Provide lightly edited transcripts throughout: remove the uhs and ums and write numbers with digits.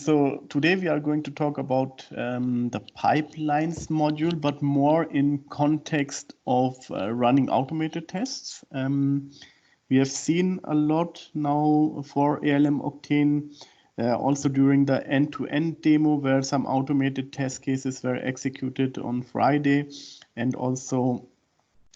So today we are going to talk about the pipelines module, but more in context of running automated tests. We have seen a lot now for ALM Octane, also during the end-to-end demo where some automated test cases were executed on Friday, and also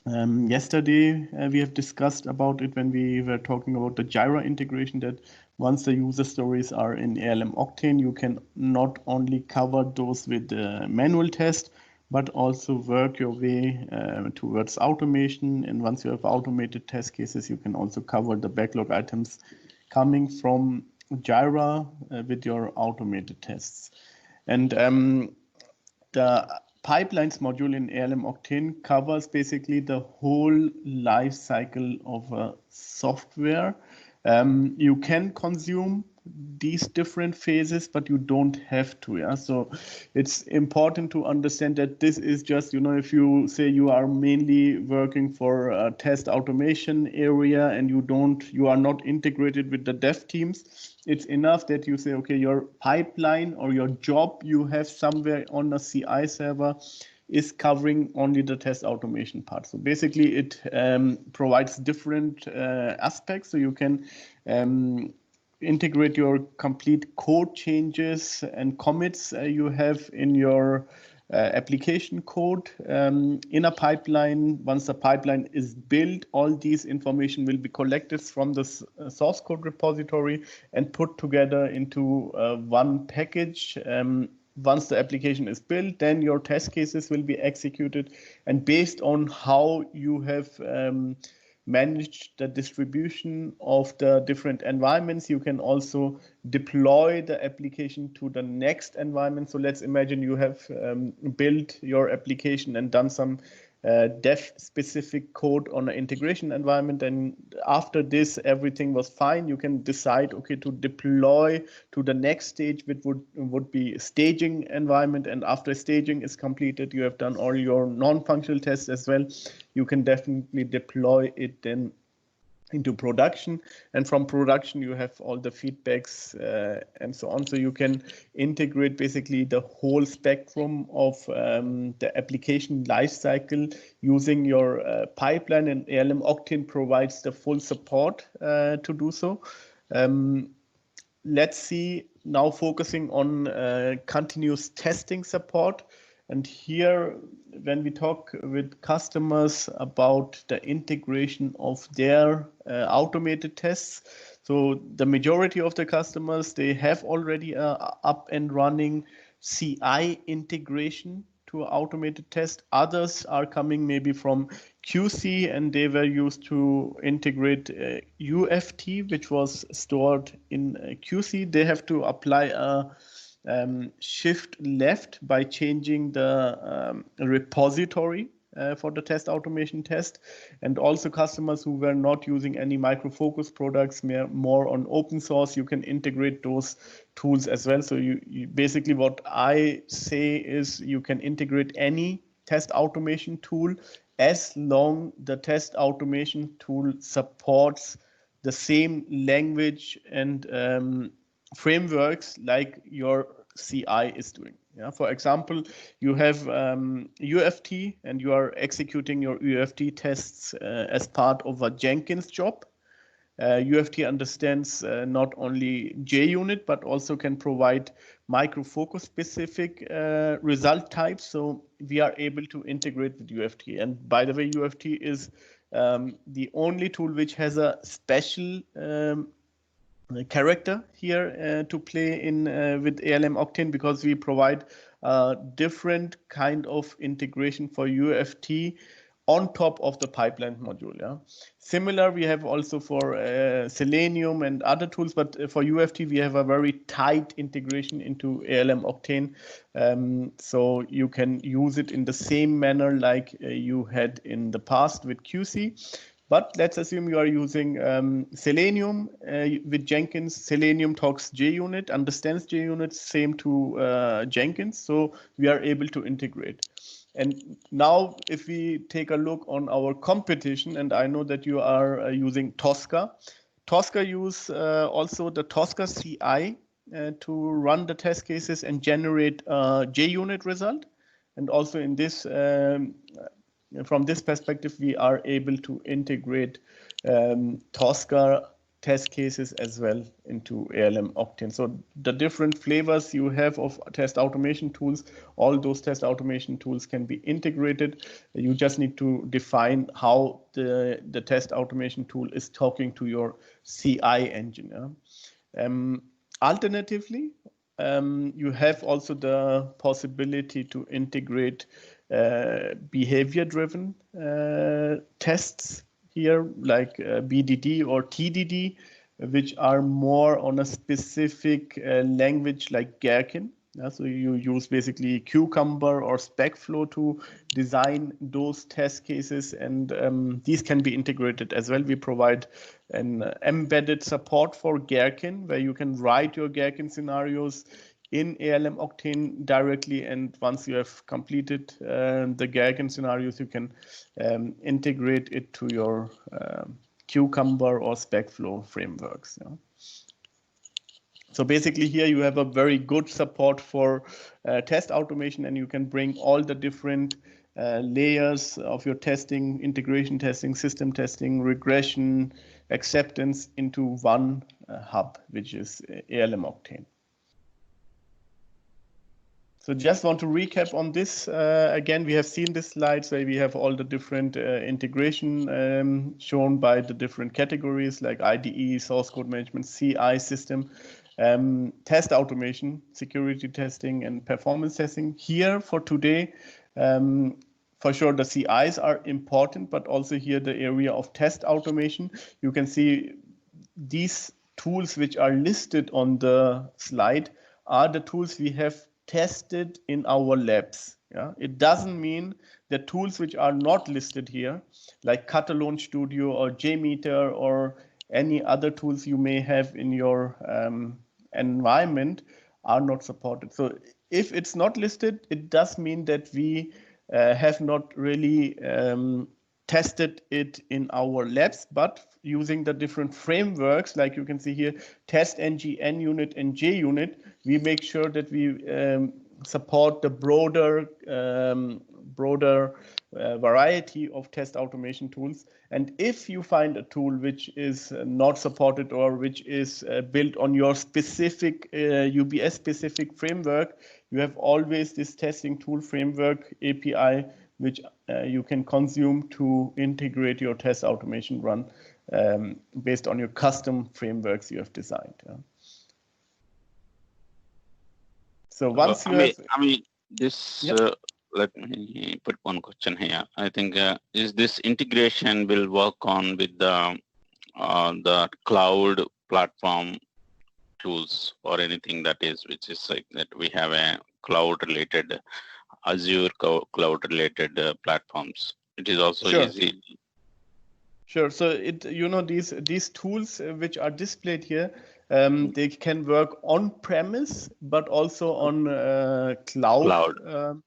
yesterday we have discussed about it when we were talking about the Jira integration, that once the user stories are in ALM Octane, you can not only cover those with the manual test, but also work your way towards automation. And once you have automated test cases, you can also cover the backlog items coming from Jira with your automated tests. And the pipelines module in ALM Octane covers basically the whole life cycle of a software. You can consume these different phases, but you don't have to. Yeah, so it's important to understand that this is just, if you say you are mainly working for a test automation area and you are not integrated with the dev teams, it's enough that you say, okay, your pipeline or your job you have somewhere on a CI server is covering only the test automation part. So basically it provides different aspects. So you can integrate your complete code changes and commits you have in your application code in a pipeline. Once the pipeline is built, all these information will be collected from the source code repository and put together into one package. Once the application is built, then your test cases will be executed, and based on how you have manage the distribution of the different environments, you can also deploy the application to the next environment. So let's imagine you have built your application and done some dev specific code on an integration environment, and after this everything was fine, you can decide, okay, to deploy to the next stage, which would be staging environment. And after staging is completed, you have done all your non-functional tests as well, you can definitely deploy it then into production, and from production you have all the feedbacks and so on. So you can integrate basically the whole spectrum of the application lifecycle using your pipeline, and ALM Octane provides the full support to do so. Let's see now, focusing on continuous testing support. And here, when we talk with customers about the integration of their automated tests, so the majority of the customers, they have already up and running CI integration to automated test. Others are coming maybe from QC, and they were used to integrate UFT, which was stored in QC. They have to apply a shift left by changing the repository for the test automation test. And also customers who were not using any Micro Focus products, more on open source, you can integrate those tools as well. So you basically, what I say is, you can integrate any test automation tool as long the test automation tool supports the same language and frameworks like your CI is doing. Yeah, for example, you have UFT and you are executing your UFT tests as part of a Jenkins job. UFT understands not only JUnit, but also can provide Micro Focus specific result types. So we are able to integrate with UFT. And by the way, UFT is the only tool which has a special character here to play in with ALM Octane, because we provide a different kind of integration for UFT on top of the pipeline module. Yeah, similar we have also for Selenium and other tools, but for UFT we have a very tight integration into ALM Octane, so you can use it in the same manner like you had in the past with QC. But let's assume you are using Selenium with Jenkins. Selenium talks JUnit, understands JUnit, same to Jenkins. So we are able to integrate. And now if we take a look on our competition, and I know that you are using Tosca. Tosca use also the Tosca CI to run the test cases and generate a JUnit result. And also in this, from this perspective, we are able to integrate Tosca test cases as well into ALM Octane. So the different flavors you have of test automation tools, all those test automation tools can be integrated. You just need to define how the test automation tool is talking to your CI engine. Alternatively, you have also the possibility to integrate behavior-driven tests here, like BDD or TDD, which are more on a specific language like Gherkin. So you use basically Cucumber or SpecFlow to design those test cases, and these can be integrated as well. We provide an embedded support for Gherkin, where you can write your Gherkin scenarios in ALM Octane directly, and once you have completed the Gherkin scenarios, you can integrate it to your Cucumber or SpecFlow frameworks. Yeah. So basically here you have a very good support for test automation, and you can bring all the different layers of your testing, integration testing, system testing, regression, acceptance into one hub, which is ALM Octane. So just want to recap on this. Again, we have seen this slides where we have all the different integration shown by the different categories like IDE, source code management, CI system, test automation, security testing, and performance testing. Here for today, for sure the CIs are important, but also here the area of test automation. You can see these tools which are listed on the slide are the tools we have tested in our labs. Yeah, it doesn't mean that tools which are not listed here, like Catalan Studio or JMeter or any other tools you may have in your environment, are not supported. So if it's not listed, it does mean that we have not really tested it in our labs, but using the different frameworks, like you can see here, TestNG, NUnit, and JUnit, we make sure that we support the broader variety of test automation tools. And if you find a tool which is not supported or which is built on your specific UBS specific framework, you have always this testing tool framework API, which you can consume to integrate your test automation run based on your custom frameworks you have designed. Yeah. So once you have, this. Yep. Let me put one question here. I think is this integration will work on with the cloud platform tools or anything that is, which is like that we have a cloud related Azure cloud related platforms. It is also Sure. easy. Sure. So these tools which are displayed here, they can work on premise, but also on cloud.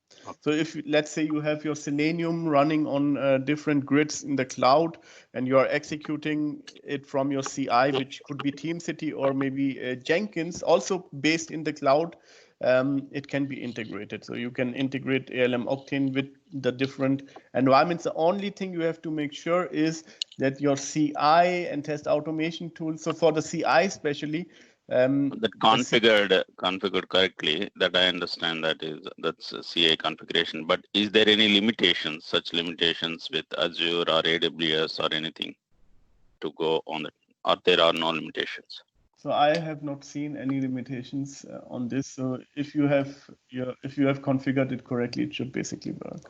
So if, let's say, you have your Selenium running on different grids in the cloud, and you are executing it from your CI, which could be TeamCity or maybe Jenkins, also based in the cloud, it can be integrated. So you can integrate ALM Octane with the different environments. The only thing you have to make sure is that your CI and test automation tools, so for the CI especially, that configured correctly, that I understand that's a CI configuration. But is there any limitations, such limitations with Azure or AWS or anything to go on it, or there are no limitations? So I have not seen any limitations on this. So if you have configured it correctly, it should basically work.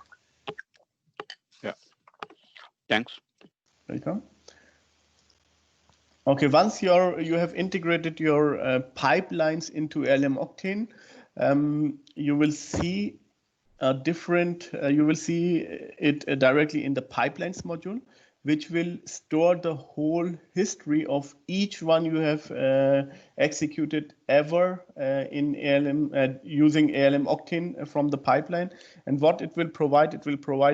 Yeah. Thanks. Welcome. Okay, once you have integrated your pipelines into ALM Octane, you will see it directly in the pipelines module, which will store the whole history of each one you have executed ever in ALM using ALM Octane from the pipeline. And what it will provide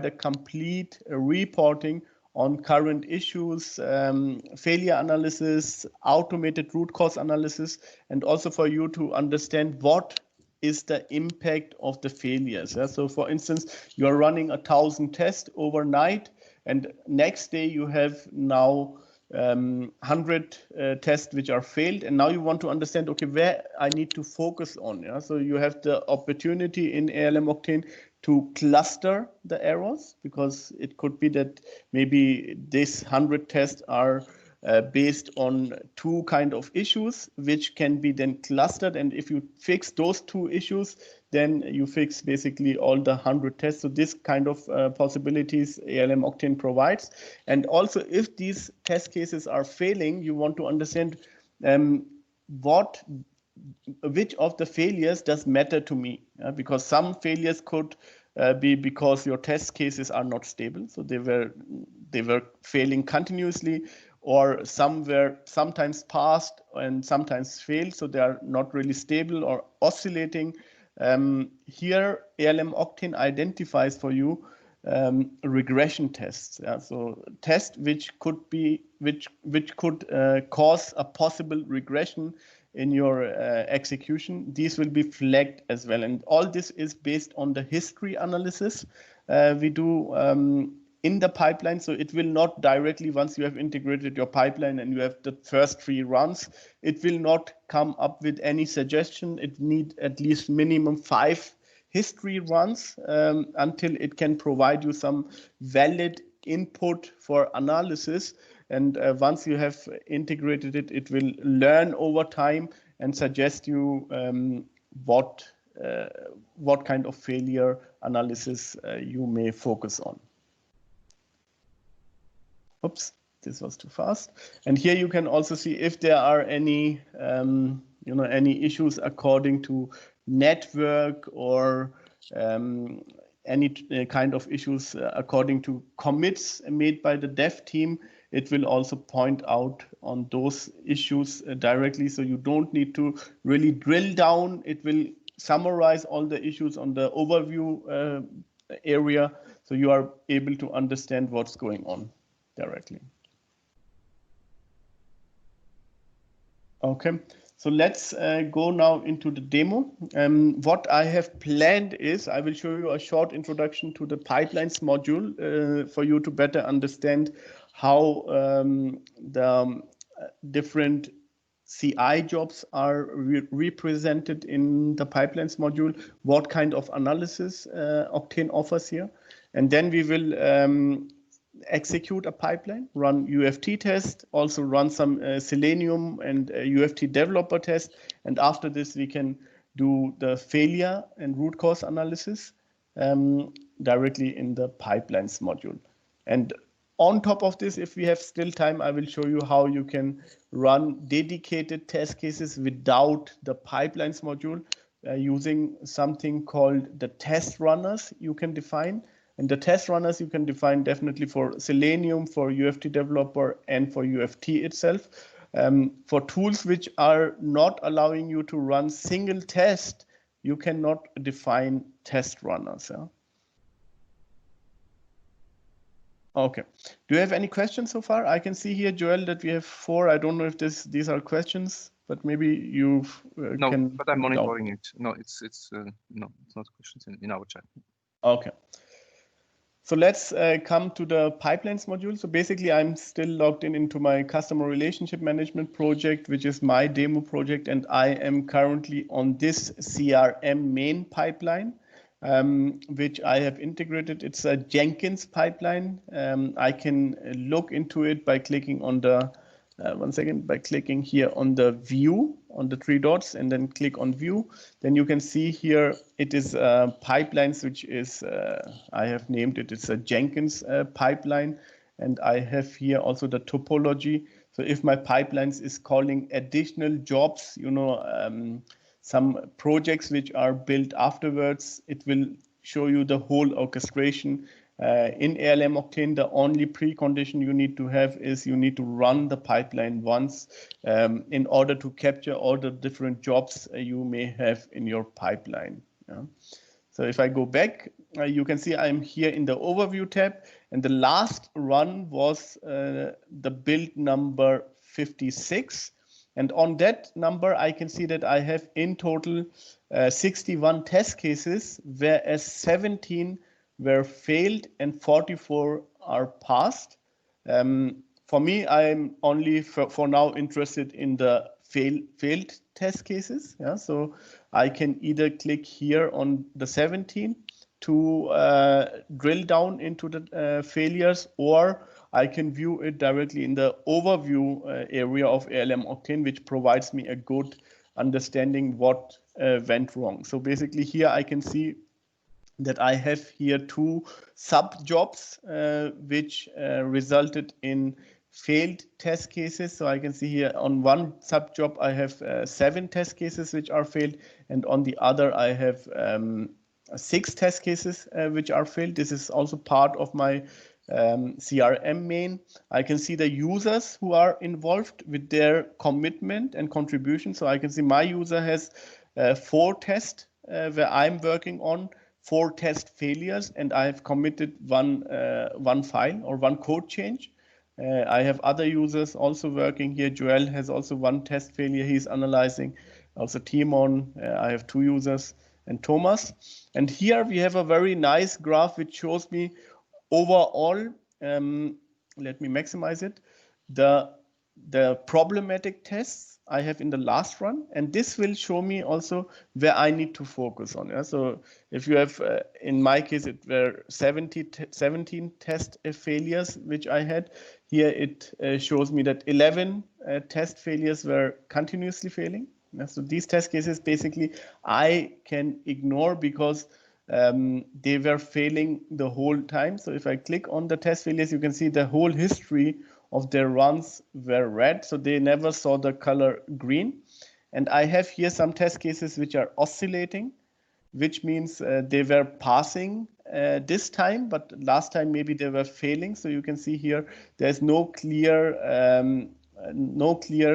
a complete reporting on current issues, failure analysis, automated root cause analysis, and also for you to understand what is the impact of the failures. Yeah? So for instance, you are running 1,000 tests overnight, and next day you have now 100 tests which are failed, and now you want to understand, okay, where I need to focus on. Yeah? So you have the opportunity in ALM Octane to cluster the errors, because it could be that maybe this 100 tests are based on two kind of issues, which can be then clustered. And if you fix those two issues, then you fix basically all the 100 tests. So this kind of possibilities ALM Octane provides. And also, if these test cases are failing, you want to understand which of the failures does matter to me, because some failures could be because your test cases are not stable, so they were failing continuously, or some were sometimes passed and sometimes failed, so they are not really stable or oscillating. Here, ALM Octane identifies for you regression tests. So tests which could cause a possible regression in your execution. These will be flagged as well, and all this is based on the history analysis we do in the pipeline. So it will not directly, once you have integrated your pipeline and you have the first 3 runs, it will not come up with any suggestion. It needs at least minimum 5 history runs until it can provide you some valid input for analysis. And once you have integrated it, it will learn over time and suggest you what kind of failure analysis you may focus on. Oops, this was too fast. And here you can also see if there are any any issues according to network, or any kind of issues according to commits made by the dev team. It will also point out on those issues directly, so you don't need to really drill down. It will summarize all the issues on the overview area, so you are able to understand what's going on directly. Okay, so let's go now into the demo. What I have planned is I will show you a short introduction to the pipelines module for you to better understand how the different CI jobs are represented in the pipelines module, what kind of analysis Octane offers here. And then we will execute a pipeline, run UFT test, also run some Selenium and UFT developer test. And after this, we can do the failure and root cause analysis directly in the pipelines module. And on top of this, if we have still time, I will show you how you can run dedicated test cases without the pipelines module using something called the test runners you can define. And the test runners you can define definitely for Selenium, for UFT developer, and for UFT itself. For tools which are not allowing you to run single test, you cannot define test runners. Yeah? Okay. Do you have any questions so far? I can see here, Joel, that we have 4. I don't know if these are questions, but maybe you no, can. But I'm monitoring it. No, it's no, it's not questions in our chat. Okay. So let's come to the pipelines module. So basically, I'm still logged into my customer relationship management project, which is my demo project, and I am currently on this CRM main pipeline, which I have integrated. It's a Jenkins pipeline. I can look into it by clicking on the, by clicking here on the view, on the 3 dots, and then click on view. Then you can see here, it is pipelines, which is, I have named it, it's a Jenkins pipeline. And I have here also the topology. So if my pipelines is calling additional jobs, some projects which are built afterwards, it will show you the whole orchestration. In ALM Octane, the only precondition you need to have is you need to run the pipeline once in order to capture all the different jobs you may have in your pipeline. Yeah. So if I go back, you can see I'm here in the overview tab, And the last run was the build number 56. And on that number, I can see that I have in total 61 test cases, whereas 17 were failed and 44 are passed. For me, I'm only for now interested in the failed test cases. Yeah, so I can either click here on the 17 to drill down into the failures, or I can view it directly in the overview area of ALM Octane, which provides me a good understanding what went wrong. So basically here I can see that I have here two sub jobs which resulted in failed test cases. So I can see here on one sub job I have 7 test cases which are failed, and on the other I have 6 test cases which are failed. This is also part of my CRM main. I can see the users who are involved with their commitment and contribution. So I can see my user has 4 tests where I'm working on, 4 test failures, and I have committed one file or one code change. I have other users also working here. Joel has also 1 test failure he's analyzing. Also Timon, I have 2 users, and Thomas. And here we have a very nice graph which shows me overall, let me maximize it, the problematic tests I have in the last run, and this will show me also where I need to focus on. Yeah? So if you have, in my case, it were 17 test failures which I had. Here it shows me that 11 test failures were continuously failing. Yeah? So these test cases basically I can ignore because they were failing the whole time. So if I click on the test failures, you can see the whole history of their runs were red. So they never saw the color green. And I have here some test cases which are oscillating, which means they were passing this time, but last time maybe they were failing. So you can see here there's no clear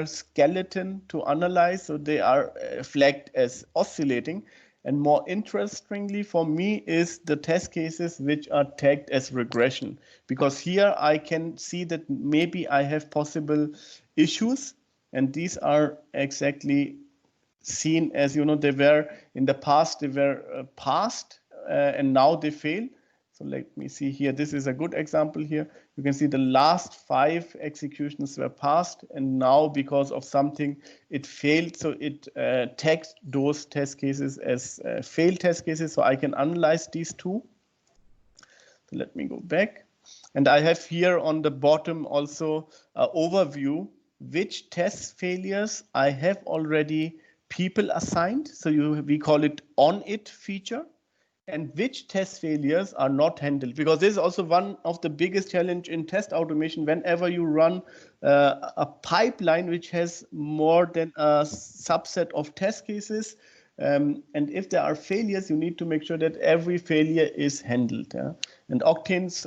skeleton to analyze. So they are flagged as oscillating. And more interestingly for me is the test cases which are tagged as regression, because here I can see that maybe I have possible issues, and these are exactly seen as, you know, they were in the past, they were passed and now they fail. So let me see here. This is a good example here. You can see the last 5 executions were passed, and now because of something it failed. So it tagged those test cases as failed test cases. So I can analyze these 2. So let me go back. And I have here on the bottom also an overview which test failures I have already people assigned. So we call it on it feature. And which test failures are not handled, because this is also one of the biggest challenge in test automation. Whenever you run a pipeline which has more than a subset of test cases, and if there are failures, you need to make sure that every failure is handled. Yeah? And Octanes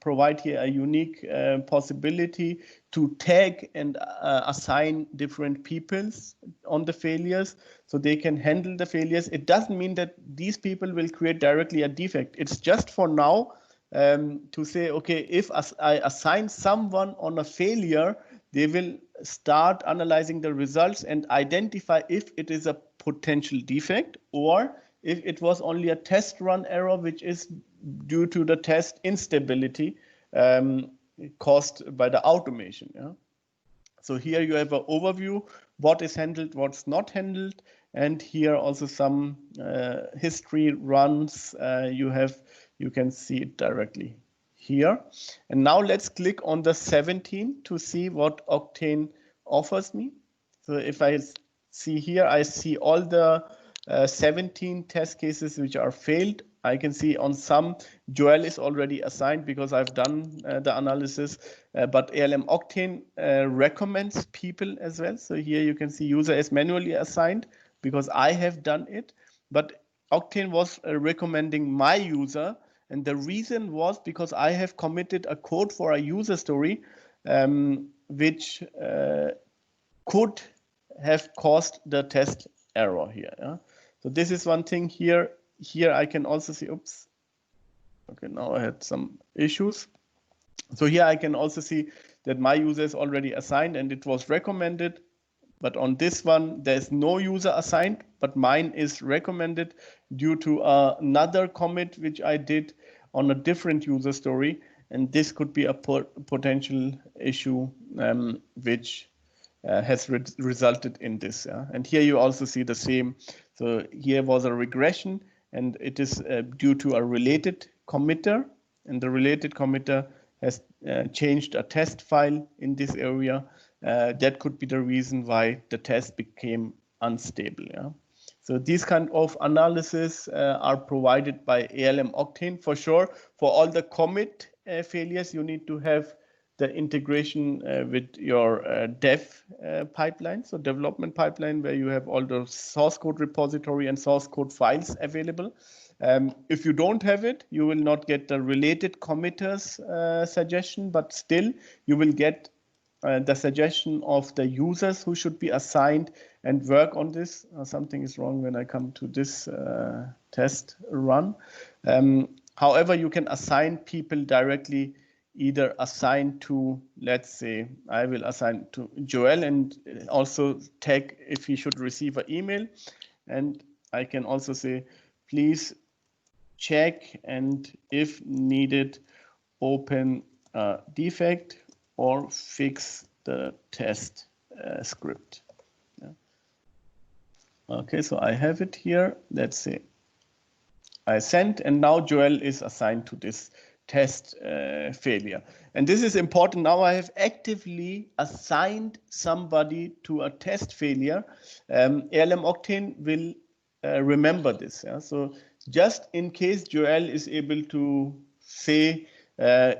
provide here a unique possibility to tag and assign different peoples on the failures so they can handle the failures. It doesn't mean that these people will create directly a defect. It's just for now to say, okay, if I assign someone on a failure, they will start analyzing the results and identify if it is a potential defect or if it was only a test run error, which is due to the test instability caused by the automation. Yeah? So here you have an overview, what is handled, what's not handled, and here also some history runs you can see it directly here. And now let's click on the 17 to see what Octane offers me. So if I see here, I see all the 17 test cases which are failed. I can see on some Joel is already assigned because I've done the analysis, but ALM Octane recommends people as well. So here you can see user is manually assigned because I have done it, but Octane was recommending my user. And the reason was because I have committed a code for a user story, which could have caused the test error here. Yeah? So this is one thing here. Here I can also see, oops. Okay, now I had some issues. So here I can also see that my user is already assigned and it was recommended. But on this one, there's no user assigned, but mine is recommended due to another commit which I did on a different user story. And this could be a potential issue which has resulted in this. Yeah? And here you also see the same. So here was a regression, and it is due to a related committer, and the related committer has changed a test file in this area. That could be the reason why the test became unstable. Yeah? So these kind of analysis are provided by ALM Octane for sure. For all the commit failures, you need to have the integration with your dev pipeline, so development pipeline, where you have all the source code repository and source code files available. If you don't have it, you will not get the related committers suggestion, but still you will get the suggestion of the users who should be assigned and work on this. Something is wrong when I come to this test run. However, you can assign people directly, either assign to, let's say, I will assign to Joel and also tag if he should receive an email. And I can also say, please check and if needed, open a defect or fix the test script. Yeah. Okay, so I have it here. Let's say I sent, and now Joel is assigned to this test failure. And this is important. Now I have actively assigned somebody to a test failure. ALM Octane will remember this. Yeah? So just in case Joel is able to say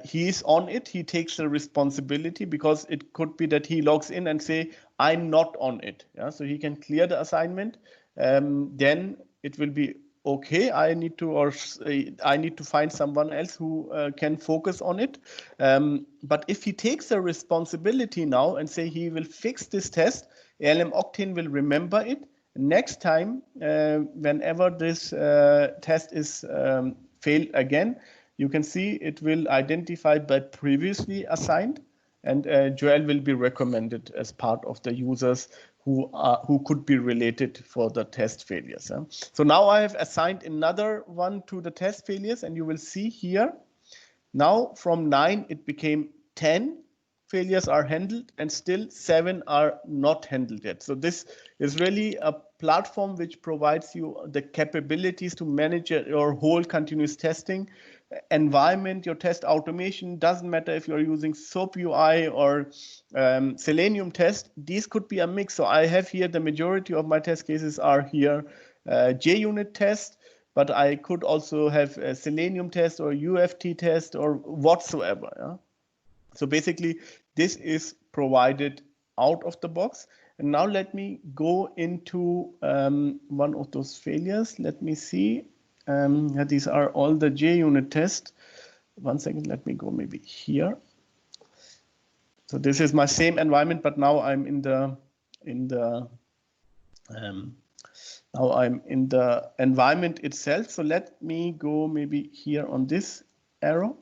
he's on it, he takes the responsibility, because it could be that he logs in and say, I'm not on it. Yeah? So he can clear the assignment. Then it will be okay, I need to find someone else who can focus on it. But if he takes the responsibility now and say he will fix this test, ALM Octane will remember it. Next time, whenever this test is failed again, you can see it will identify by previously assigned, and Joel will be recommended as part of the users who could be related for the test failures. Yeah? So now I have assigned another one to the test failures, and you will see here, now from 9 it became 10 failures are handled, and still 7 are not handled yet. So this is really a platform which provides you the capabilities to manage your whole continuous testing environment, your test automation. Doesn't matter if you're using SOAP UI or Selenium test, these could be a mix. So I have here, the majority of my test cases are here JUnit test, but I could also have a Selenium test or UFT test or whatsoever. Yeah? So basically this is provided out of the box. And now let me go into one of those failures. Let me see. These are all the JUnit tests. One second, let me go maybe here. So this is my same environment, but now I'm in the environment itself. So let me go maybe here on this arrow.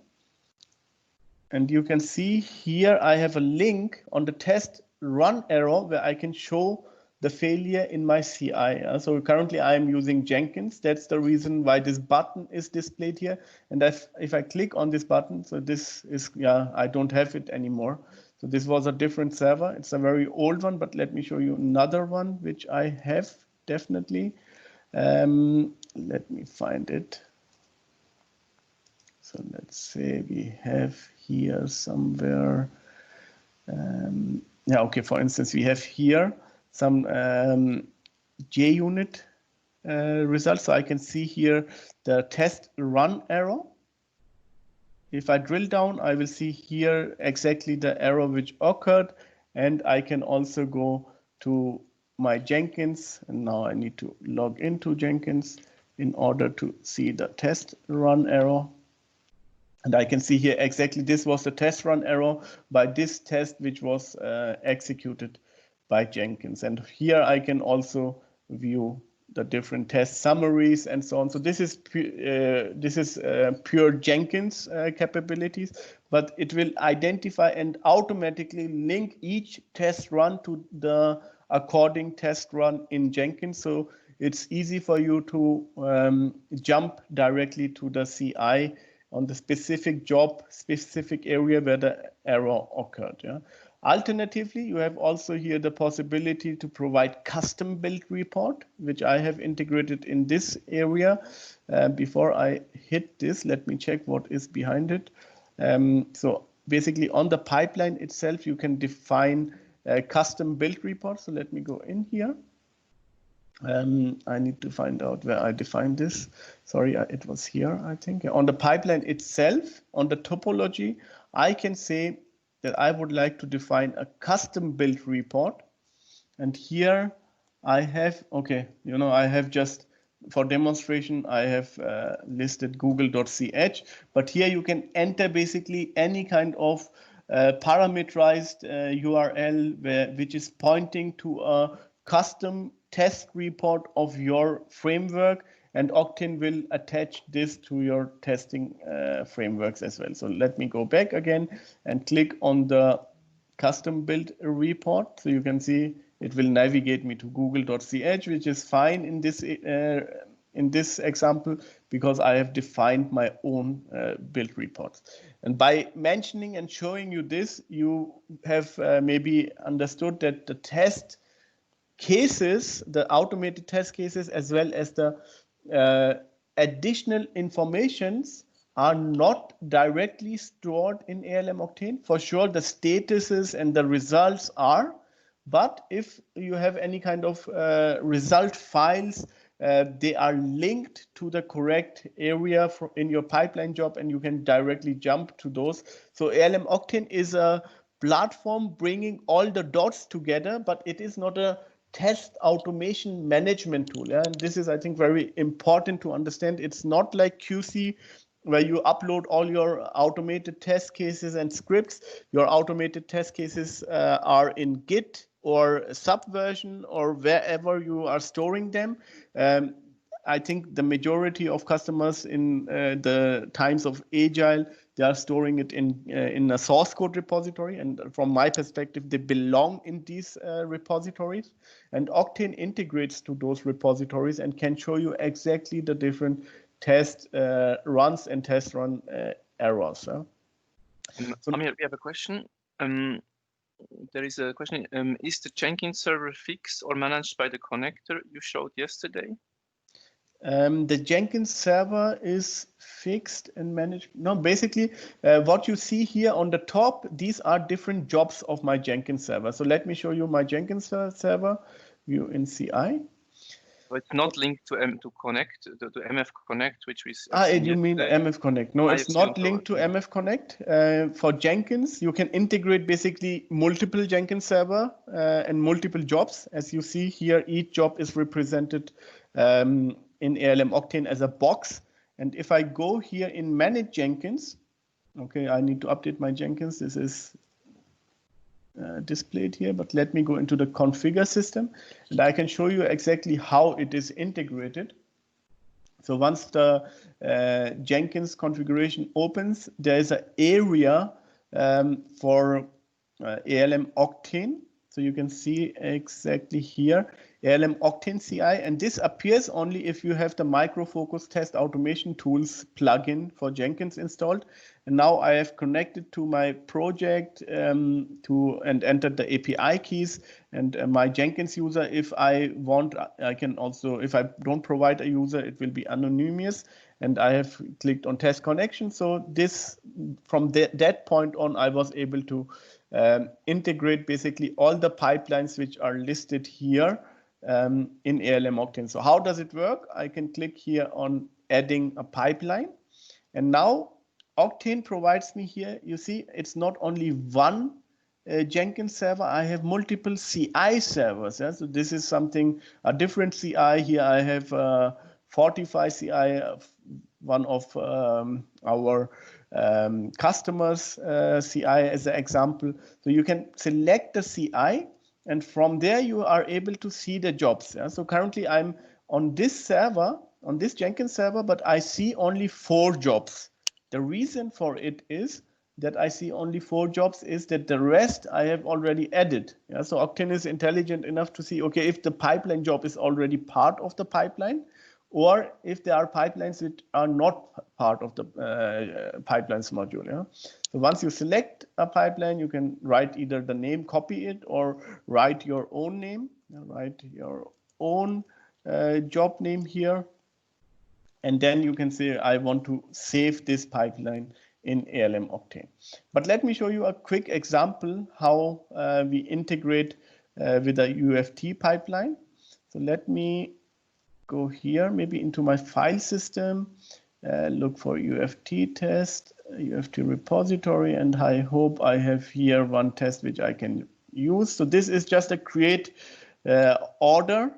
And you can see here I have a link on the test run arrow where I can show the failure in my CI. So currently I am using Jenkins. That's the reason why this button is displayed here. And if I click on this button, so this is, I don't have it anymore. So this was a different server. It's a very old one, but let me show you another one, which I have definitely. Let me find it. So let's say we have here somewhere. Okay, for instance, we have here some JUnit results. So I can see here the test run arrow. If I drill down, I will see here exactly the error which occurred, and I can also go to my Jenkins, and now I need to log into Jenkins in order to see the test run error. And I can see here exactly this was the test run error by this test which was executed by Jenkins. And here I can also view the different test summaries and so on. So this is pure Jenkins capabilities, but it will identify and automatically link each test run to the according test run in Jenkins. So it's easy for you to jump directly to the CI on the specific job, specific area where the error occurred. Yeah. Alternatively, you have also here the possibility to provide custom built report, which I have integrated in this area. Before I hit this, let me check what is behind it. So basically on the pipeline itself, you can define a custom built report. So let me go in here. I need to find out where I defined this. Sorry, it was here, I think. On the pipeline itself, on the topology, I can say that I would like to define a custom built report. And here I have, okay, you know, I have just, for demonstration, I have listed google.ch, but here you can enter basically any kind of parameterized URL which is pointing to a custom test report of your framework, and Octane will attach this to your testing frameworks as well. So let me go back again and click on the custom build report. So you can see it will navigate me to google.ch, which is fine in this example because I have defined my own build reports. And by mentioning and showing you this, you have maybe understood that the test cases, the automated test cases, as well as the additional informations are not directly stored in ALM Octane. For sure, the statuses and the results are, but if you have any kind of result files, they are linked to the correct area in your pipeline job, and you can directly jump to those. So ALM Octane is a platform bringing all the dots together, but it is not a test automation management tool. Yeah? And this is, I think, very important to understand. It's not like QC, where you upload all your automated test cases and scripts. Your automated test cases are in Git or Subversion or wherever you are storing them. I think the majority of customers in the times of Agile, they are storing it in a source code repository. And from my perspective, they belong in these repositories. And Octane integrates to those repositories and can show you exactly the different test runs and test run errors. So, Amir, we have a question. There is a question. Is the Jenkins server fixed or managed by the connector you showed yesterday? The Jenkins server is fixed and managed. No, basically, what you see here on the top, these are different jobs of my Jenkins server. So let me show you my Jenkins server view in CI. So it's not linked to Connect, to MF Connect, which we. You mean MF Connect? No, it's not linked to MF Connect. For Jenkins, you can integrate basically multiple Jenkins server and multiple jobs. As you see here, each job is represented in ALM Octane as a box. And if I go here in Manage Jenkins, okay, I need to update my Jenkins. This is displayed here, but let me go into the configure system and I can show you exactly how it is integrated. So once the Jenkins configuration opens, there is an area for ALM Octane. So you can see exactly here, ALM Octane CI, and this appears only if you have the Micro Focus Test Automation Tools plugin for Jenkins installed. And now I have connected to my project and entered the API keys, and my Jenkins user, if I want, I can also, if I don't provide a user, it will be anonymous. And I have clicked on test connection. So this, from that point on, I was able to integrate basically all the pipelines which are listed here in ALM Octane. So how does it work? I can click here on adding a pipeline. And now Octane provides me here, you see, it's not only one Jenkins server, I have multiple CI servers. Yeah? So this is something, a different CI. Here I have Fortify CI, one of our customers CI as an example. So you can select the CI, and from there you are able to see the jobs. Yeah? So currently I'm on this server, on this Jenkins server, but I see only 4 jobs. The reason for it is that I see only 4 jobs is that the rest I have already added. Yeah, so Octane is intelligent enough to see, okay, if the pipeline job is already part of the pipeline, or if there are pipelines that are not part of the pipelines module. Yeah? So once you select a pipeline, you can write either the name, copy it, or write your own name, write your own job name here. And then you can say, I want to save this pipeline in ALM Octane. But let me show you a quick example how we integrate with a UFT pipeline. So let me go here, maybe into my file system, look for UFT test, UFT repository, and I hope I have here one test which I can use. So this is just a create order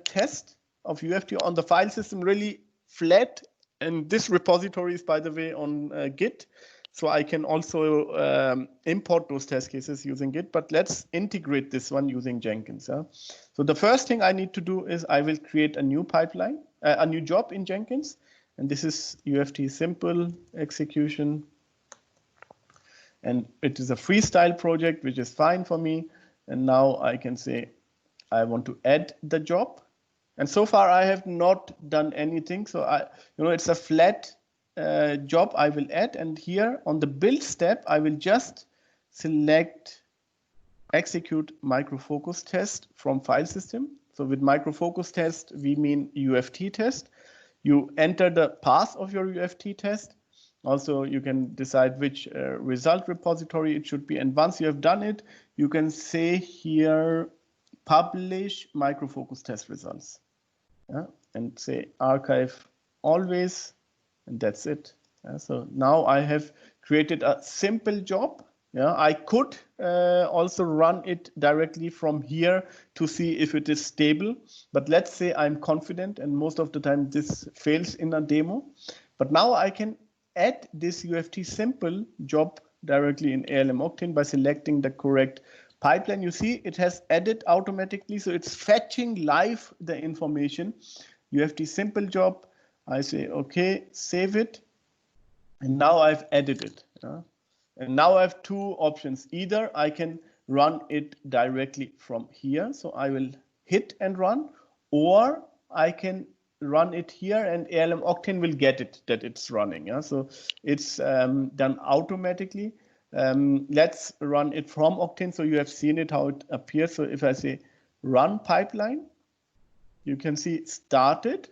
test of UFT on the file system, really flat. And this repository is, by the way, on Git. So I can also import those test cases using Git, but let's integrate this one using Jenkins. So the first thing I need to do is I will create a new pipeline, a new job in Jenkins. And this is UFT simple execution. And it is a freestyle project, which is fine for me. And now I can say, I want to add the job. And so far I have not done anything. So it's a flat job I will add. And here on the build step, I will just select execute microfocus test from file system. So with microfocus test, we mean UFT test. You enter the path of your UFT test. Also, you can decide which result repository it should be. And once you have done it, you can say here, publish microfocus test results. Yeah? And say archive always, and that's it. Yeah? So now I have created a simple job. Yeah, I could also run it directly from here to see if it is stable. But let's say I'm confident, and most of the time this fails in a demo. But now I can add this UFT simple job directly in ALM Octane by selecting the correct pipeline. You see it has added automatically. So it's fetching live the information. UFT simple job. I say, okay, save it. And now I've added it. And now I have 2 options. Either I can run it directly from here. So I will hit and run, or I can run it here and ALM Octane will get it that it's running. Yeah? So it's done automatically. Let's run it from Octane. So you have seen it, how it appears. So if I say run pipeline, you can see it started.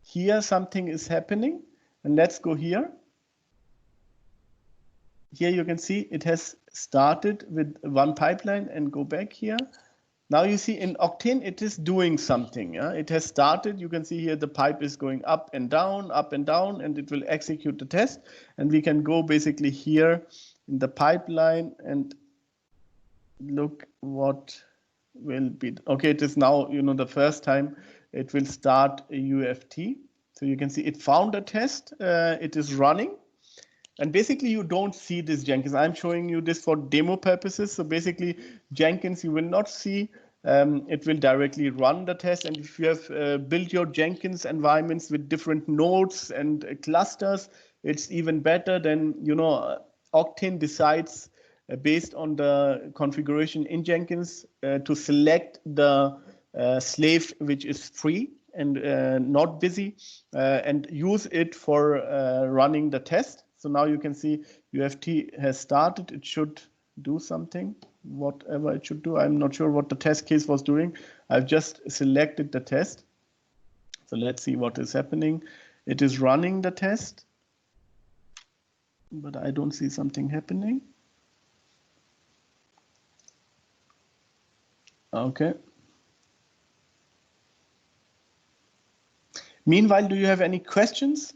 Here something is happening. And let's go here. Here you can see it has started with one pipeline and go back here. Now you see in Octane, it is doing something. Yeah? It has started. You can see here the pipe is going up and down, and it will execute the test. And we can go basically here in the pipeline and look what will be. Okay, it is now, the first time it will start a UFT. So you can see it found a test. It is running. And basically, you don't see this Jenkins. I'm showing you this for demo purposes. So basically, Jenkins, you will not see. It will directly run the test. And if you have built your Jenkins environments with different nodes and clusters, it's even better. Then, Octane decides based on the configuration in Jenkins to select the slave which is free and not busy and use it for running the test. So now you can see UFT has started. It should do something, whatever it should do. I'm not sure what the test case was doing. I've just selected the test. So let's see what is happening. It is running the test, but I don't see something happening. Okay. Meanwhile, do you have any questions?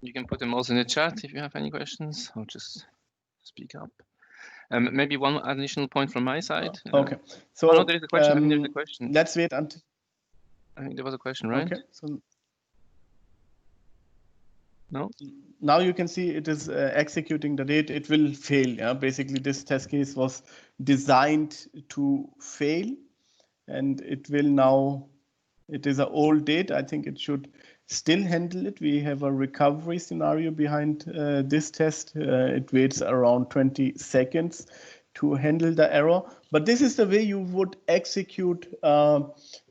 You can put them also in the chat if you have any questions, or just speak up. Maybe one additional point from my side. Okay. So no, there is a question. I think there's a question. Let's wait until. I think there was a question, right? Okay. So No. Now you can see it is executing the date. It will fail. Yeah, basically this test case was designed to fail, and it will now. It is an old date. I think it should still handle it. We have a recovery scenario behind this test. It waits around 20 seconds to handle the error. But this is the way you would execute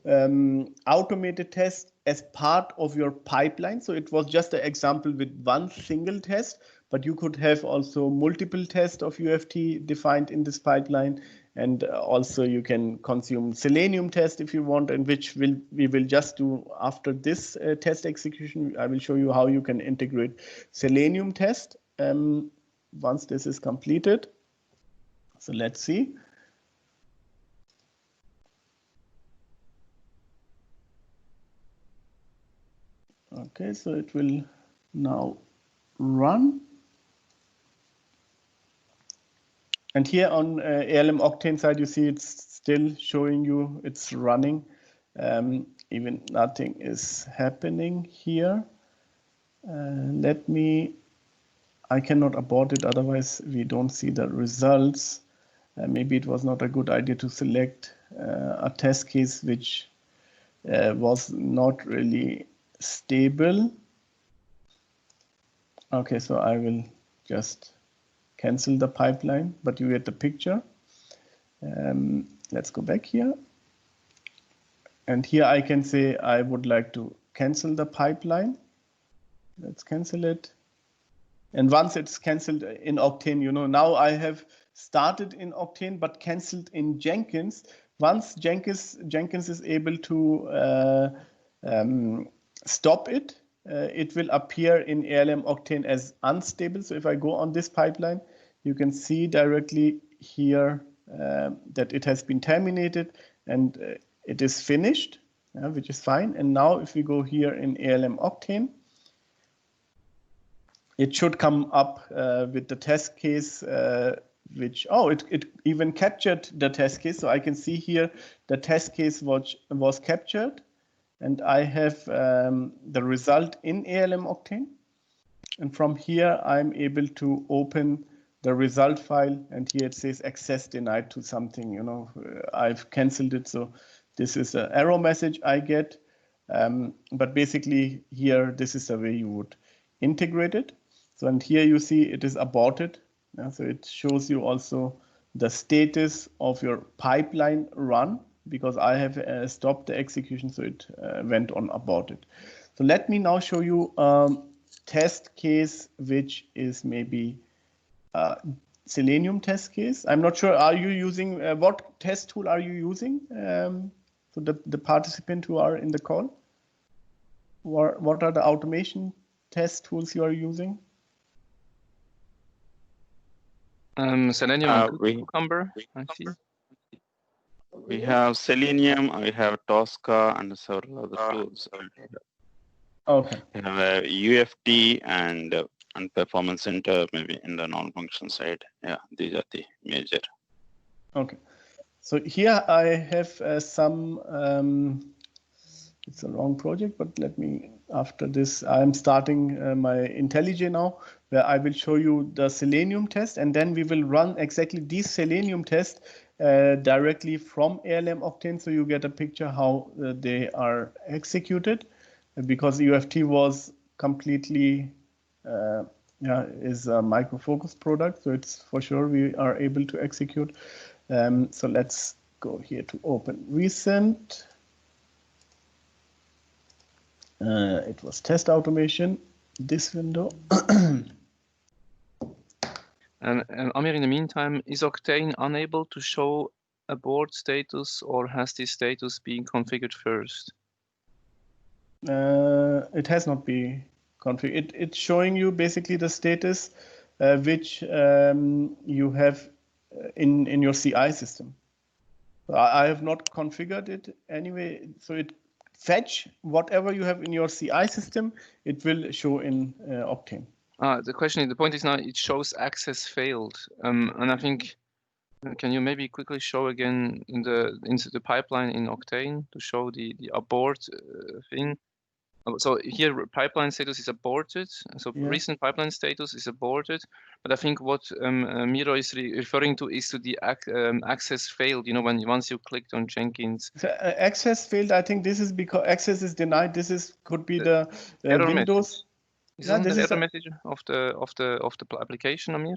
automated tests as part of your pipeline. So it was just an example with one single test, but you could have also multiple tests of UFT defined in this pipeline. And also you can consume Selenium test if you want, and which we will just do after this test execution. I will show you how you can integrate Selenium test once this is completed. So let's see. Okay, so it will now run. And here on ALM Octane side, you see it's still showing you it's running. Even nothing is happening here. I cannot abort it, otherwise we don't see the results. Maybe it was not a good idea to select a test case which was not really stable. Okay, so I will just cancel the pipeline, but you get the picture. Let's go back here. And here I can say I would like to cancel the pipeline. Let's cancel it. And once it's canceled in Octane, you know, now I have started in Octane, but canceled in Jenkins. Once Jenkins is able to stop it, it will appear in ALM Octane as unstable. So if I go on this pipeline, you can see directly here that it has been terminated and it is finished, which is fine. And now if we go here in ALM Octane, it should come up with the test case, it even captured the test case. So I can see here the test case was captured, and I have the result in ALM Octane. And from here, I'm able to open the result file, and here it says access denied to something. You know, I've canceled it, so this is an error message I get. But basically here, this is the way you would integrate it. So, and here you see it is aborted. So it shows you also the status of your pipeline run, because I have stopped the execution, so it went on aborted. So let me now show you test case, which is maybe Selenium test case. I'm not sure, are you using, what test tool are you using? So the participant who are in the call, what are the automation test tools you are using? Selenium and Cucumber, I see. We have Selenium, we have Tosca, and several other tools. Okay. We have UFT and Performance Center, maybe in the non-function side. Yeah, these are the major. Okay. So here I have some, it's a long project, but let me, after this, I'm starting my IntelliJ now, where I will show you the Selenium test, and then we will run exactly these Selenium tests directly from ALM Octane, so you get a picture how they are executed, because UFT was completely, is a Micro Focus product, so it's for sure we are able to execute. So let's go here to open recent. It was test automation, this window. And Amir, in the meantime, is Octane unable to show abort status, or has this status been configured first? It has not been configured. It's showing you basically the status which you have in your CI system. I have not configured it anyway, so it fetch whatever you have in your CI system, it will show in Octane. The point is now it shows access failed, and I think, can you maybe quickly show again into the pipeline in Octane to show the abort thing? So here pipeline status is aborted. So Yeah. recent pipeline status is aborted. But I think what Miro is referring to is to the access failed. You know, when once you clicked on Jenkins. So, access failed. I think this is because access is denied. This could be the error Windows. Message. Isn't this the is error message of the application, Amir?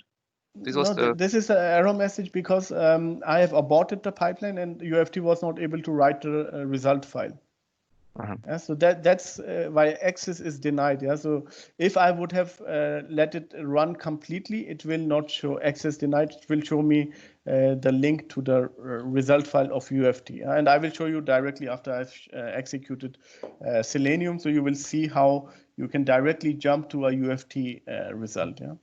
This was this is an error message because I have aborted the pipeline and UFT was not able to write the result file. Yeah, so that's why access is denied. Yeah, so if I would have let it run completely, it will not show access denied. It will show me the link to the result file of UFT. And I will show you directly after I've executed Selenium. So you will see how you can directly jump to a UFT result. Yeah.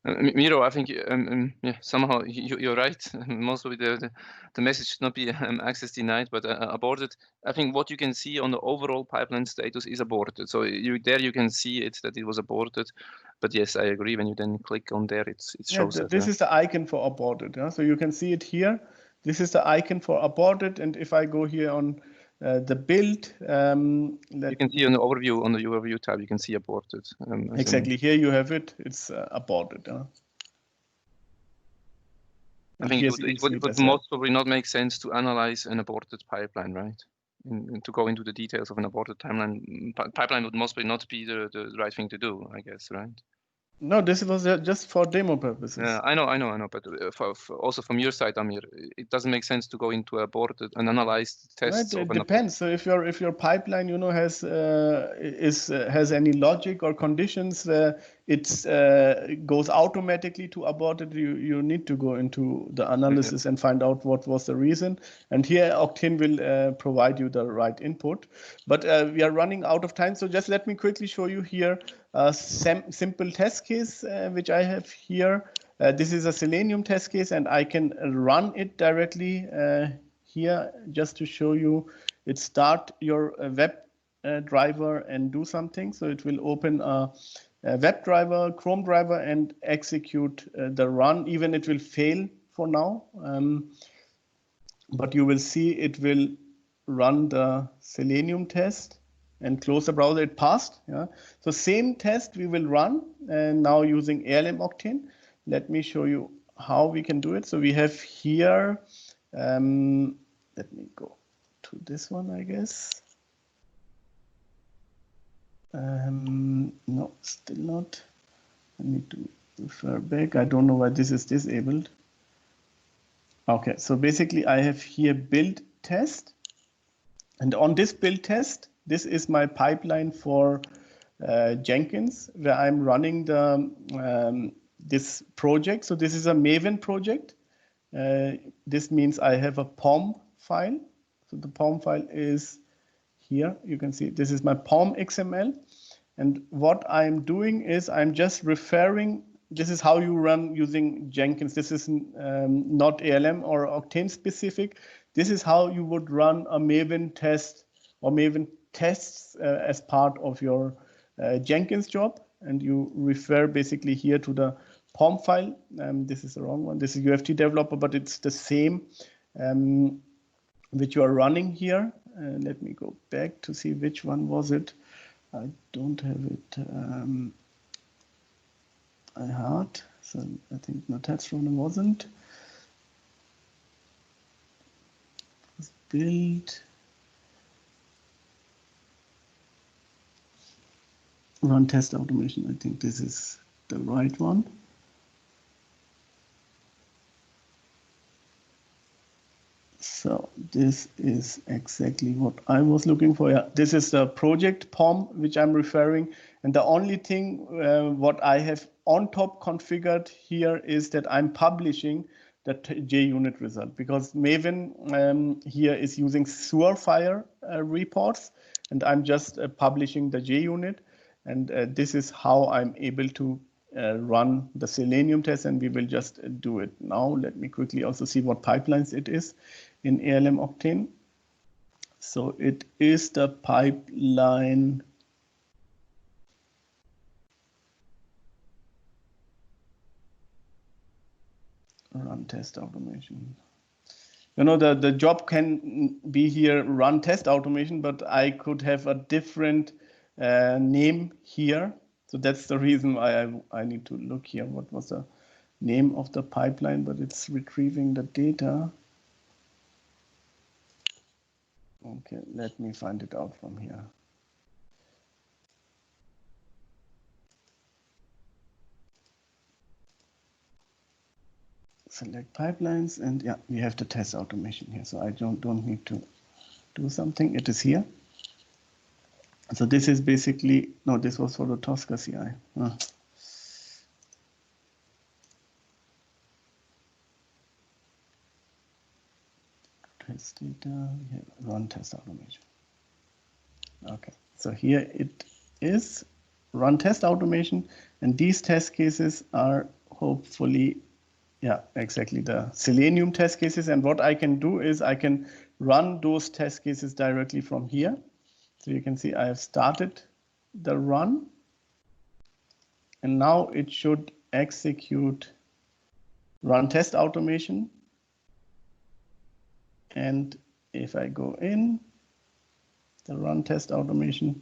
Miro, I think yeah, somehow you're right. Most of the message should not be access denied, but aborted. I think what you can see on the overall pipeline status is aborted. So you can see it that it was aborted. But yes, I agree. When you then click on there, it shows. This is the icon for aborted. Yeah? So you can see it here. This is the icon for aborted. And if I go here on the build, you can see on the overview tab, you can see aborted. Exactly. Here you have it. It's aborted. I think it would most probably not make sense to analyze an aborted pipeline, right? To go into the details of an aborted pipeline would mostly not be the right thing to do, I guess, right? No, this was just for demo purposes. Yeah, I know, but also from your side, Amir, it doesn't make sense to go into aborted and analyze tests. Right, it depends. So if your pipeline, has any logic or conditions, it goes automatically to aborted. You need to go into the analysis and find out what was the reason. And here Octane will provide you the right input. But we are running out of time, so just let me quickly show you here a simple test case which I have here. This is a Selenium test case, and I can run it directly here just to show you. It start your web driver and do something. So it will open a web driver, Chrome driver, and execute the run. Even it will fail for now, but you will see it will run the Selenium test and close the browser. It passed. Yeah. So same test we will run and now using ALM Octane. Let me show you how we can do it. So we have here, let me go to this one, I guess. No, still not. I need to refer back. I don't know why this is disabled. Okay, so basically I have here build test. And on this build test, this is my pipeline for Jenkins, where I'm running the this project. So this is a Maven project. This means I have a POM file. So the POM file is here. You can see this is my POM XML. And what I'm doing is I'm just referring. This is how you run using Jenkins. This is not ALM or Octane specific. This is how you would run a Maven test or Maven tests as part of your Jenkins job. And you refer basically here to the POM file. This is the wrong one. This is UFT developer, but it's the same which you are running here. Let me go back to see which one was it. I don't have it. I had, so I think Notatsrunner wasn't. Build. Run test automation. I think this is the right one. So this is exactly what I was looking for. Yeah, this is the project POM, which I'm referring. And the only thing what I have on top configured here is that I'm publishing the JUnit result, because Maven here is using Surefire reports, and I'm just publishing the JUnit. And this is how I'm able to run the Selenium test, and we will just do it now. Let me quickly also see what pipelines it is in ALM Octane. So it is the pipeline run test automation. you know, the job can be here run test automation, but I could have a different name here. So that's the reason why I need to look here. What was the name of the pipeline? But it's retrieving the data. Okay, let me find it out from here. Select pipelines, and yeah, we have the test automation here. So I don't need to do something. It is here. So this is basically, no, this was for the Tosca CI. Test data, we have run test automation. Okay, so here it is, run test automation, and these test cases are hopefully, yeah, exactly the Selenium test cases. And what I can do is I can run those test cases directly from here. So you can see I have started the run, and now it should execute run test automation. And if I go in the run test automation,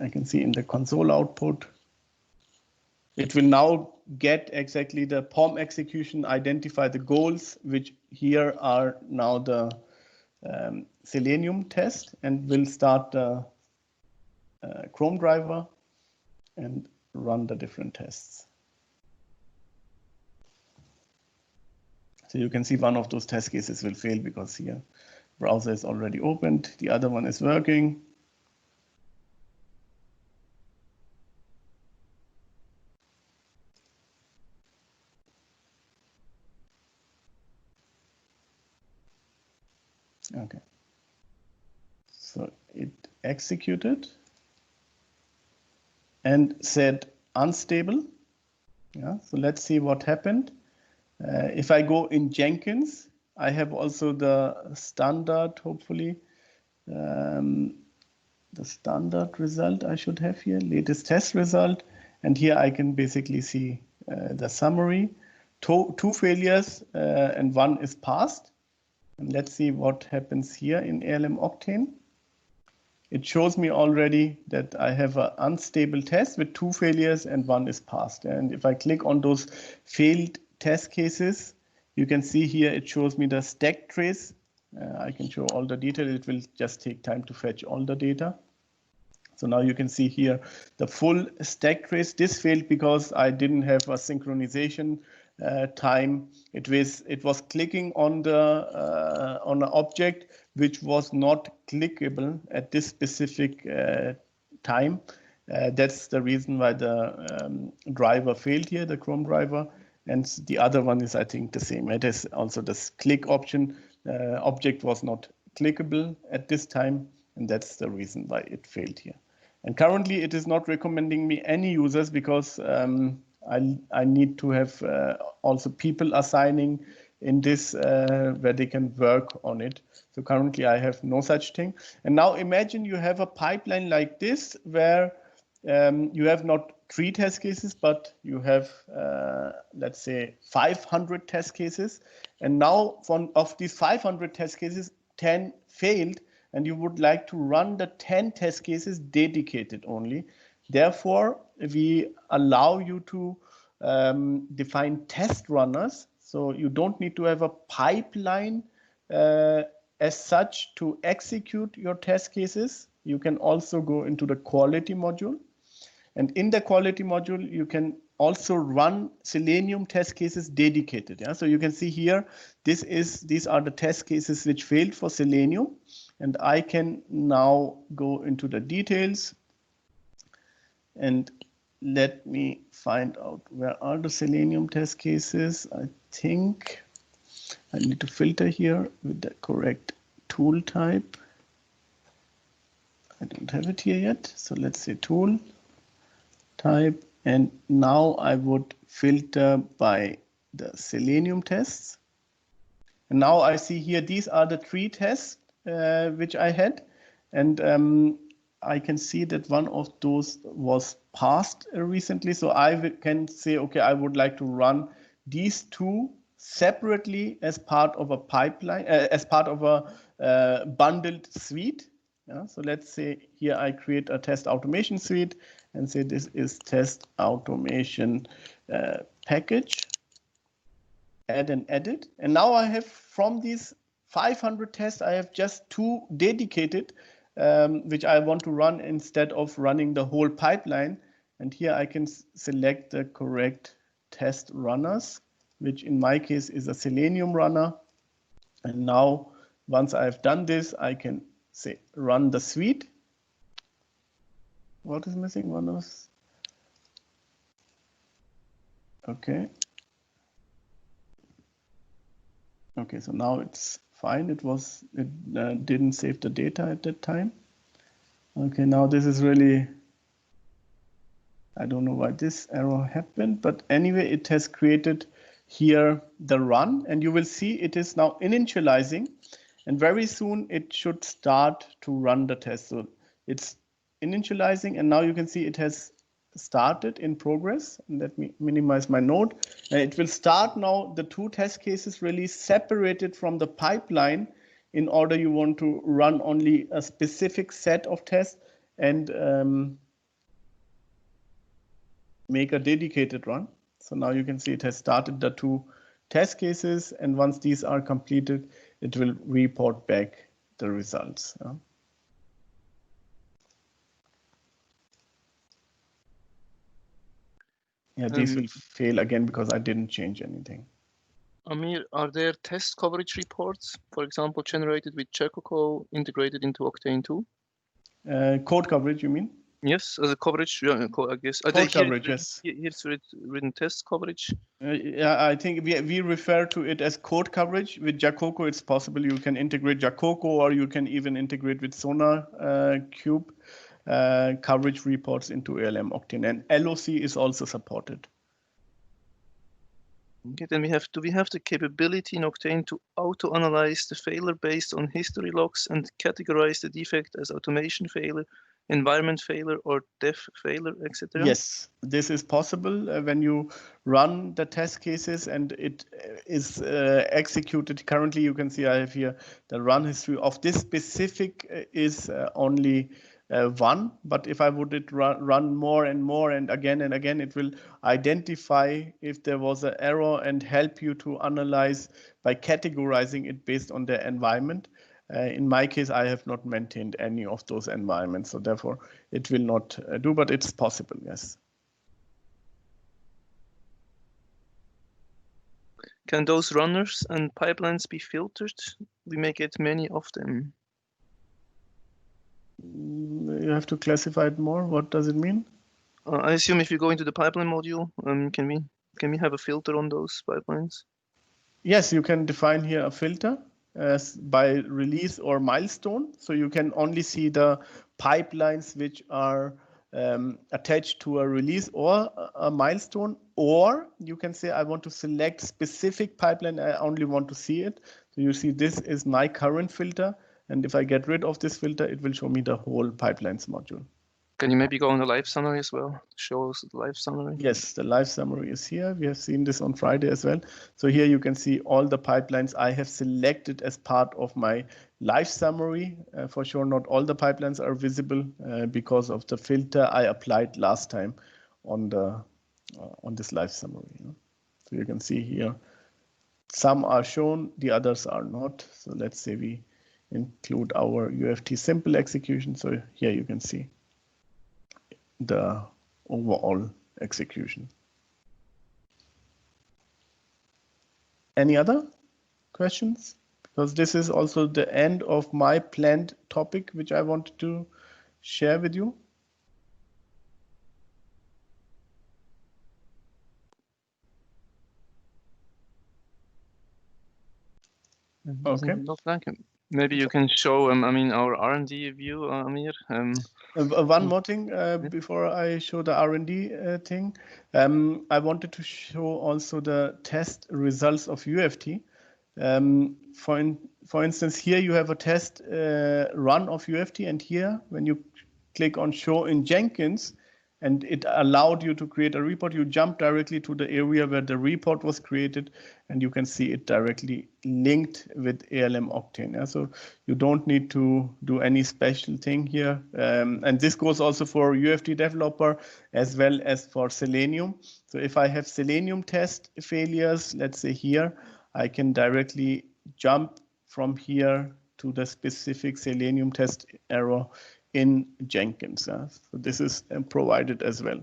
I can see in the console output, it will now get exactly the POM execution, identify the goals, which here are now the Selenium test, and will start the Chrome driver and run the different tests. So you can see one of those test cases will fail because here browser is already opened. The other one is working. Okay. So it executed and said unstable. Yeah. So let's see what happened. If I go in Jenkins, I have also the standard, hopefully, the standard result I should have here, latest test result. And here I can basically see the summary, two failures and one is passed. And let's see what happens here in ALM Octane. It shows me already that I have an unstable test with two failures and one is passed. And if I click on those failed test cases, you can see here it shows me the stack trace. I can show all the detail. It will just take time to fetch all the data. So now you can see here the full stack trace. This failed because I didn't have a synchronization time. It was clicking on an object which was not clickable at this specific time. That's the reason why the driver failed here, the Chrome driver. And the other one is, I think, the same. It is also this click option. Object was not clickable at this time, and that's the reason why it failed here. And currently, it is not recommending me any users because I need to have also people assigning in this where they can work on it. So currently, I have no such thing. And now imagine you have a pipeline like this where you have not 3 test cases, but you have, let's say, 500 test cases. And now of these 500 test cases, 10 failed, and you would like to run the 10 test cases dedicated only. Therefore, we allow you to define test runners. So you don't need to have a pipeline as such to execute your test cases. You can also go into the quality module. And in the quality module, you can also run Selenium test cases dedicated. Yeah? So you can see here, these are the test cases which failed for Selenium. And I can now go into the details and let me find out where are the Selenium test cases. I think I need to filter here with the correct tool type. I don't have it here yet. So let's say tool type, and now I would filter by the Selenium tests. And now I see here, these are the 3 tests which I had. And I can see that one of those was passed recently. So I can say, okay, I would like to run these 2 separately as part of a pipeline, as part of a bundled suite. Yeah? So let's say here I create a test automation suite and say this is test automation package. Add and edit. And now I have from these 500 tests, I have just 2 dedicated, which I want to run instead of running the whole pipeline. And here I can select the correct test runners, which in my case is a Selenium runner. And now, once I've done this, I can say run the suite. What is missing? One of us. Okay. Okay, so now it's fine. It didn't save the data at that time. Okay, now this is really, I don't know why this error happened, but anyway, it has created here the run, and you will see it is now initializing, and very soon it should start to run the test. So it's initializing, and now you can see it has started in progress. And let me minimize my node. And it will start now the 2 test cases really separated from the pipeline in order you want to run only a specific set of tests and make a dedicated run. So now you can see it has started the 2 test cases, and once these are completed, it will report back the results. Yeah, these will fail again because I didn't change anything. Amir, are there test coverage reports, for example, generated with Jenkins integrated into Octane too? Code coverage, you mean? Yes, as a coverage, yeah, I guess. Code coverage, yes. Here's written test coverage. Yeah, I think we refer to it as code coverage. With Jenkins, it's possible you can integrate Jenkins, or you can even integrate with Sonar Cube coverage reports into ALM Octane, and LOC is also supported. Okay, then do we have the capability in Octane to auto-analyze the failure based on history logs and categorize the defect as automation failure, environment failure, or dev failure, etc.? Yes, this is possible when you run the test cases and it is executed. Currently, you can see I have here the run history of this specific is only 1, but if I would run more and more and again, it will identify if there was an error and help you to analyze by categorizing it based on the environment. In my case, I have not maintained any of those environments, so therefore it will not do, but it's possible, yes. Can those runners and pipelines be filtered? We may get many of them. You have to classify it more. What does it mean? I assume if you go into the pipeline module, can we have a filter on those pipelines? Yes, you can define here a filter as by release or milestone. So you can only see the pipelines which are attached to a release or a milestone, or you can say I want to select specific pipeline. I only want to see it. So you see this is my current filter. And if I get rid of this filter, it will show me the whole pipelines module. Can you maybe go on the live summary as well? Show us the live summary. Yes, the live summary is here. We have seen this on Friday as well. So here you can see all the pipelines I have selected as part of my live summary. For sure, not all the pipelines are visible because of the filter I applied last time on this live summary. So you can see here, some are shown, the others are not. So let's say we include our UFT simple execution. So here you can see the overall execution. Any other questions? Because this is also the end of my planned topic, which I wanted to share with you. Okay. Maybe you can show, our R&D view, Amir. One more thing before I show the R&D thing. I wanted to show also the test results of UFT. For instance, here you have a test run of UFT, and here when you click on show in Jenkins, and it allowed you to create a report. You jump directly to the area where the report was created, and you can see it directly linked with ALM Octane. Yeah? So you don't need to do any special thing here. And this goes also for UFT developer as well as for Selenium. So if I have Selenium test failures, let's say here, I can directly jump from here to the specific Selenium test error in Jenkins. So this is provided as well.